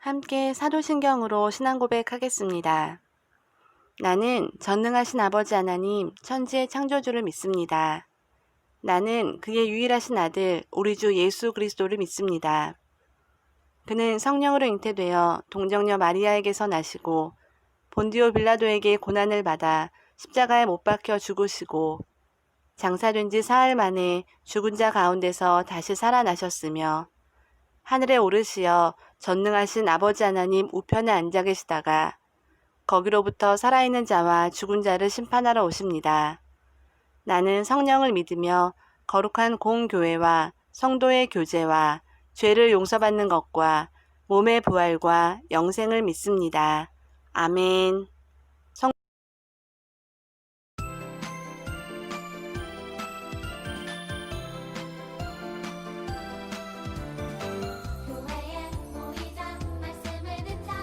함께 사도신경으로 신앙 고백하겠습니다. 나는 전능하신 아버지 하나님 천지의 창조주를 믿습니다. 나는 그의 유일하신 아들 우리 주 예수 그리스도를 믿습니다. 그는 성령으로 잉태되어 동정녀 마리아에게서 나시고 본디오 빌라도에게 고난을 받아 십자가에 못 박혀 죽으시고 장사된 지 사흘 만에 죽은 자 가운데서 다시 살아나셨으며 하늘에 오르시어 전능하신 아버지 하나님 우편에 앉아 계시다가 거기로부터 살아있는 자와 죽은 자를 심판하러 오십니다. 나는 성령을 믿으며 거룩한 공교회와 성도의 교제와 죄를 용서받는 것과 몸의 부활과 영생을 믿습니다. 아멘. 교회에 모이자 말씀을 듣자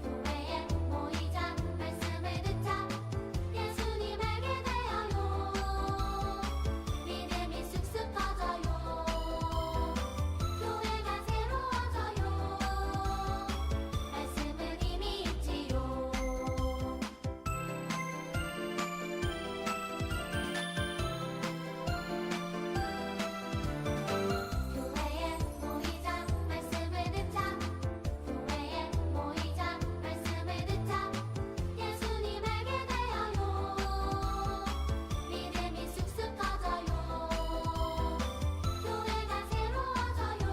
교회에 모이자 말씀을 듣자 예수님 알게 되어요 믿음이 쑥쑥 커져요 교회가 새로워져요 말씀은 이미 있지요 교회에 모이자 말씀을 듣자 교회에 모이자 말씀을 듣자 예수님 알게 되어요 믿음이 쑥쑥 커져요 교회가 새로워져요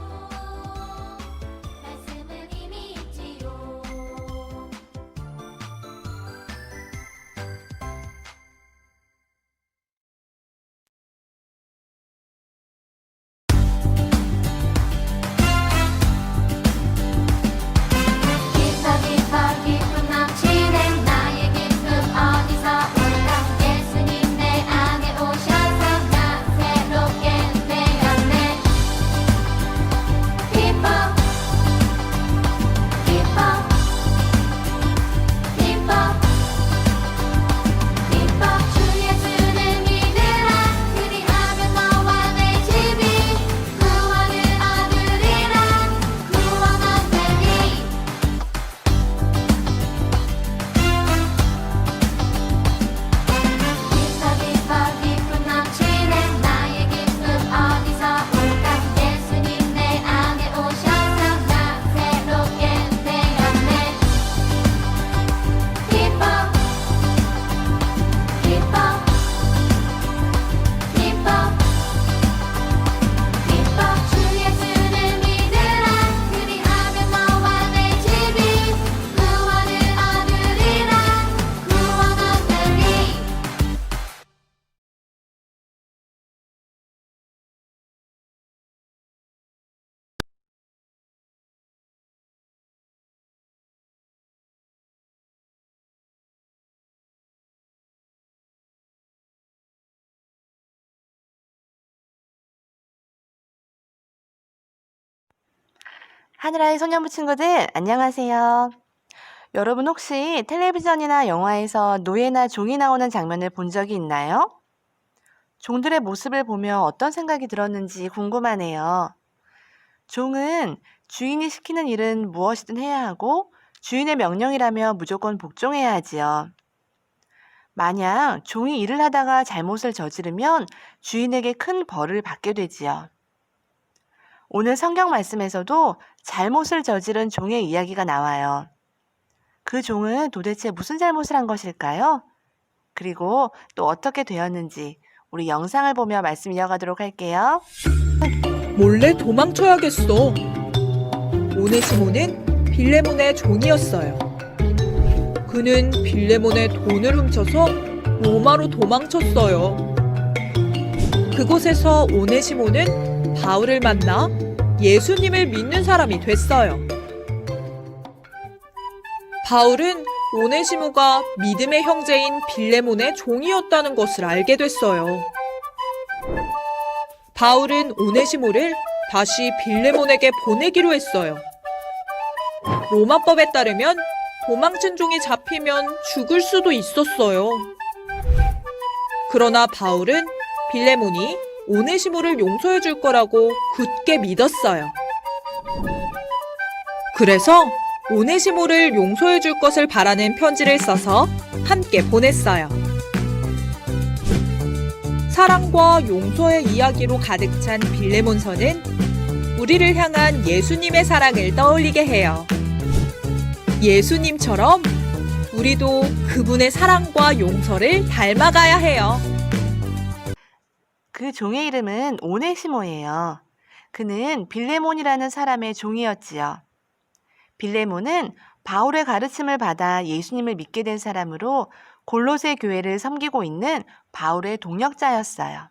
말씀은 이미 있지요 깊어 깊은 넘치네 나의 기쁨 어디서 올까 예수님 내 안에 오셔서 나 새롭게 되었네 기뻐 기뻐 기뻐 기뻐 주 예수를 믿으라 그리하면 너와 내 집이 구원을 얻으리라 구원 얻으리 깊어 깊은 넘치네 나의 기쁨 어디서 올까 예수님 내 안에 오셔서 나 새롭게 되었네 기뻐 기뻐 기뻐 기뻐 주 예수를 믿으라 그리하면 너와 내 집이 구원을 얻으리라 구원 얻으리 하늘아이 소년부 친구들 안녕하세요. 여러분 혹시 텔레비전이나 영화에서 노예나 종이 나오는 장면을 본 적이 있나요? 종들의 모습을 보며 어떤 생각이 들었는지 궁금하네요. 종은 주인이 시키는 일은 무엇이든 해야 하고 주인의 명령이라며 무조건 복종해야 하지요. 만약 종이 일을 하다가 잘못을 저지르면 주인에게 큰 벌을 받게 되지요. 오늘 성경 말씀에서도 잘못을 저지른 종의 이야기가 나와요. 그 종은 도대체 무슨 잘못을 한 것일까요? 그리고 또 어떻게 되었는지 우리 영상을 보며 말씀 이어가도록 할게요. 몰래 도망쳐야겠어. 오네시모는 빌레몬의 종이었어요. 그는 빌레몬의 돈을 훔쳐서 로마로 도망쳤어요. 그곳에서 오네시모는 바울을 만나 예수님을 믿는 사람이 됐어요. 바울은 오네시모가 믿음의 형제인 빌레몬의 종이었다는 것을 알게 됐어요. 바울은 오네시모를 다시 빌레몬에게 보내기로 했어요. 로마법에 따르면 도망친 종이 잡히면 죽을 수도 있었어요. 그러나 바울은 빌레몬이 오네시모를 용서해 줄 거라고 굳게 믿었어요. 그래서 오네시모를 용서해 줄 것을 바라는 편지를 써서 함께 보냈어요. 사랑과 용서의 이야기로 가득 찬 빌레몬서는 우리를 향한 예수님의 사랑을 떠올리게 해요. 예수님처럼 우리도 그분의 사랑과 용서를 닮아가야 해요. 그 종의 이름은 오네시모예요. 그는 빌레몬이라는 사람의 종이었지요. 빌레몬은 바울의 가르침을 받아 예수님을 믿게 된 사람으로 골로새 교회를 섬기고 있는 바울의 동역자였어요.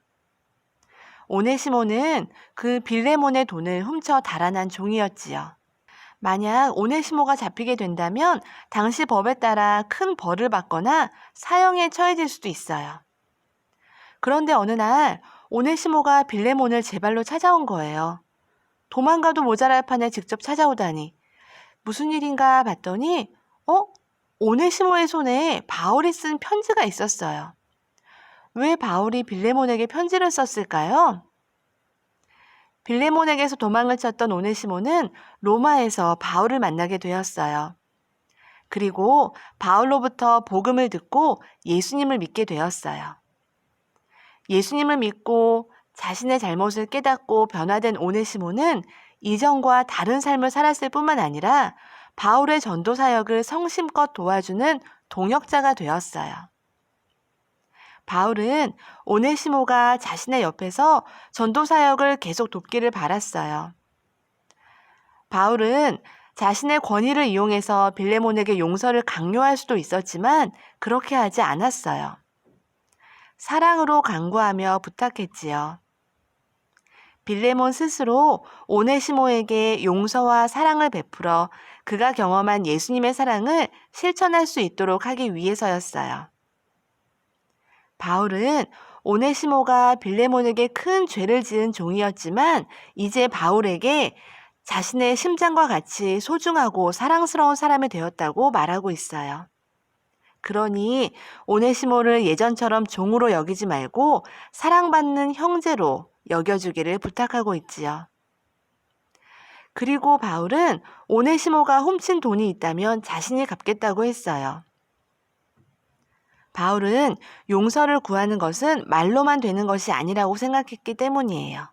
오네시모는 그 빌레몬의 돈을 훔쳐 달아난 종이었지요. 만약 오네시모가 잡히게 된다면 당시 법에 따라 큰 벌을 받거나 사형에 처해질 수도 있어요. 그런데 어느 날 오네시모가 빌레몬을 제 발로 찾아온 거예요. 도망가도 모자랄 판에 직접 찾아오다니. 무슨 일인가 봤더니 오네시모의 손에 바울이 쓴 편지가 있었어요. 왜 바울이 빌레몬에게 편지를 썼을까요? 빌레몬에게서 도망을 쳤던 오네시모는 로마에서 바울을 만나게 되었어요. 그리고 바울로부터 복음을 듣고 예수님을 믿게 되었어요. 예수님을 믿고 자신의 잘못을 깨닫고 변화된 오네시모는 이전과 다른 삶을 살았을 뿐만 아니라 바울의 전도 사역을 성심껏 도와주는 동역자가 되었어요. 바울은 오네시모가 자신의 옆에서 전도 사역을 계속 돕기를 바랐어요. 바울은 자신의 권위를 이용해서 빌레몬에게 용서를 강요할 수도 있었지만 그렇게 하지 않았어요. 사랑으로 간구하며 부탁했지요. 빌레몬 스스로 오네시모에게 용서와 사랑을 베풀어 그가 경험한 예수님의 사랑을 실천할 수 있도록 하기 위해서였어요. 바울은 오네시모가 빌레몬에게 큰 죄를 지은 종이었지만 이제 바울에게 자신의 심장과 같이 소중하고 사랑스러운 사람이 되었다고 말하고 있어요. 그러니 오네시모를 예전처럼 종으로 여기지 말고 사랑받는 형제로 여겨주기를 부탁하고 있지요. 그리고 바울은 오네시모가 훔친 돈이 있다면 자신이 갚겠다고 했어요. 바울은 용서를 구하는 것은 말로만 되는 것이 아니라고 생각했기 때문이에요.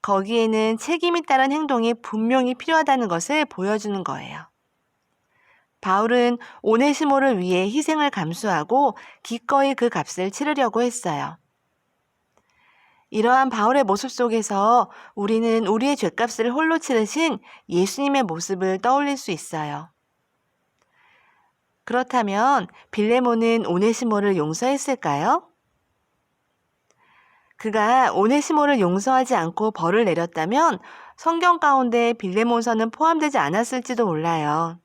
거기에는 책임이 따른 행동이 분명히 필요하다는 것을 보여주는 거예요. 바울은 오네시모를 위해 희생을 감수하고 기꺼이 그 값을 치르려고 했어요. 이러한 바울의 모습 속에서 우리는 우리의 죗값을 홀로 치르신 예수님의 모습을 떠올릴 수 있어요. 그렇다면 빌레몬은 오네시모를 용서했을까요? 그가 오네시모를 용서하지 않고 벌을 내렸다면 성경 가운데 빌레몬서는 포함되지 않았을지도 몰라요.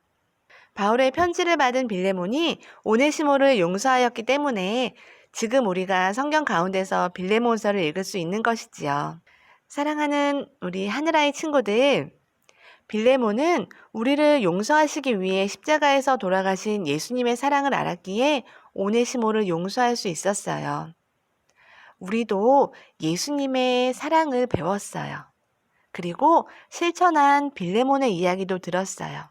바울의 편지를 받은 빌레몬이 오네시모를 용서하였기 때문에 지금 우리가 성경 가운데서 빌레몬서를 읽을 수 있는 것이지요. 사랑하는 우리 하늘아이 친구들, 빌레몬은 우리를 용서하시기 위해 십자가에서 돌아가신 예수님의 사랑을 알았기에 오네시모를 용서할 수 있었어요. 우리도 예수님의 사랑을 배웠어요. 그리고 실천한 빌레몬의 이야기도 들었어요.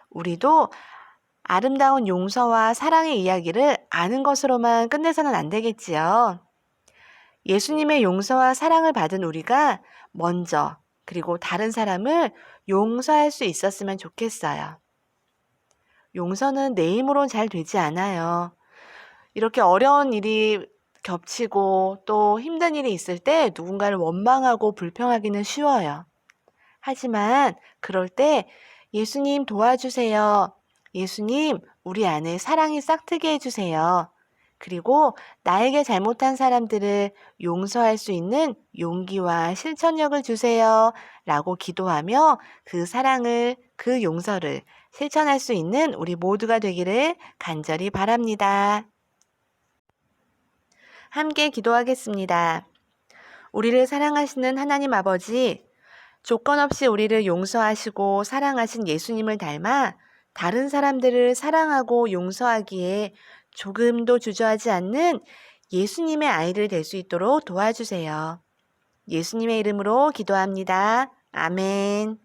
우리도 아름다운 용서와 사랑의 이야기를 아는 것으로만 끝내서는 안 되겠지요. 예수님의 용서와 사랑을 받은 우리가 먼저 그리고 다른 사람을 용서할 수 있었으면 좋겠어요. 용서는 내 힘으로는 잘 되지 않아요. 이렇게 어려운 일이 겹치고 또 힘든 일이 있을 때 누군가를 원망하고 불평하기는 쉬워요. 하지만 그럴 때 예수님 도와주세요. 예수님, 우리 안에 사랑이 싹트게 해주세요. 그리고 나에게 잘못한 사람들을 용서할 수 있는 용기와 실천력을 주세요. 라고 기도하며 그 사랑을, 그 용서를 실천할 수 있는 우리 모두가 되기를 간절히 바랍니다. 함께 기도하겠습니다. 우리를 사랑하시는 하나님 아버지, 조건 없이 우리를 용서하시고 사랑하신 예수님을 닮아 다른 사람들을 사랑하고 용서하기에 조금도 주저하지 않는 예수님의 아이를 될 수 있도록 도와주세요. 예수님의 이름으로 기도합니다. 아멘.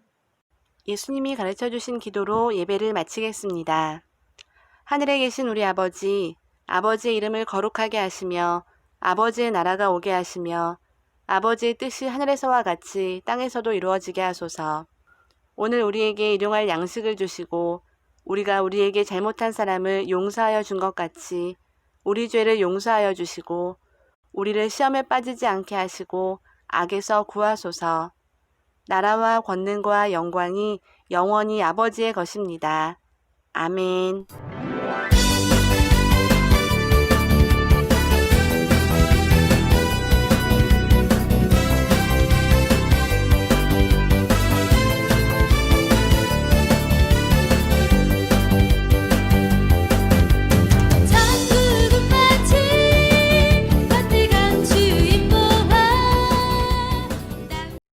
예수님이 가르쳐 주신 기도로 예배를 마치겠습니다. 하늘에 계신 우리 아버지, 아버지의 이름을 거룩하게 하시며 아버지의 나라가 오게 하시며 아버지의 뜻이 하늘에서와 같이 땅에서도 이루어지게 하소서. 오늘 우리에게 일용할 양식을 주시고 우리가 우리에게 잘못한 사람을 용서하여 준 것 같이 우리 죄를 용서하여 주시고 우리를 시험에 빠지지 않게 하시고 악에서 구하소서. 나라와 권능과 영광이 영원히 아버지의 것입니다. 아멘.